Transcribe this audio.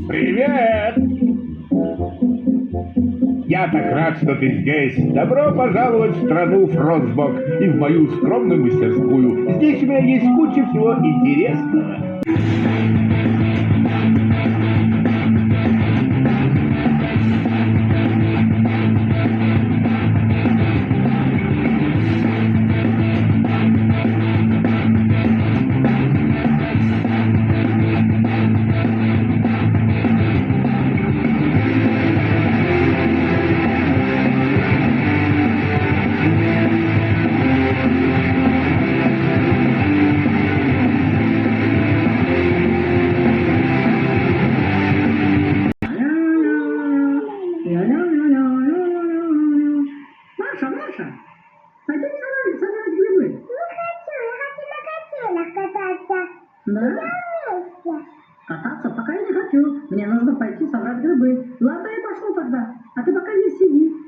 Привет! Я так рад, что ты здесь. Добро пожаловать в страну Фростбок и в мою скромную мастерскую. Здесь у меня есть куча всего интересного. Маша, пойдем собирать грибы. Не хочу, я хочу на качелях кататься. Да? Вместе. Кататься пока я не хочу. Мне нужно пойти собрать грибы. Ладно, я пошел тогда. А ты пока не сиди.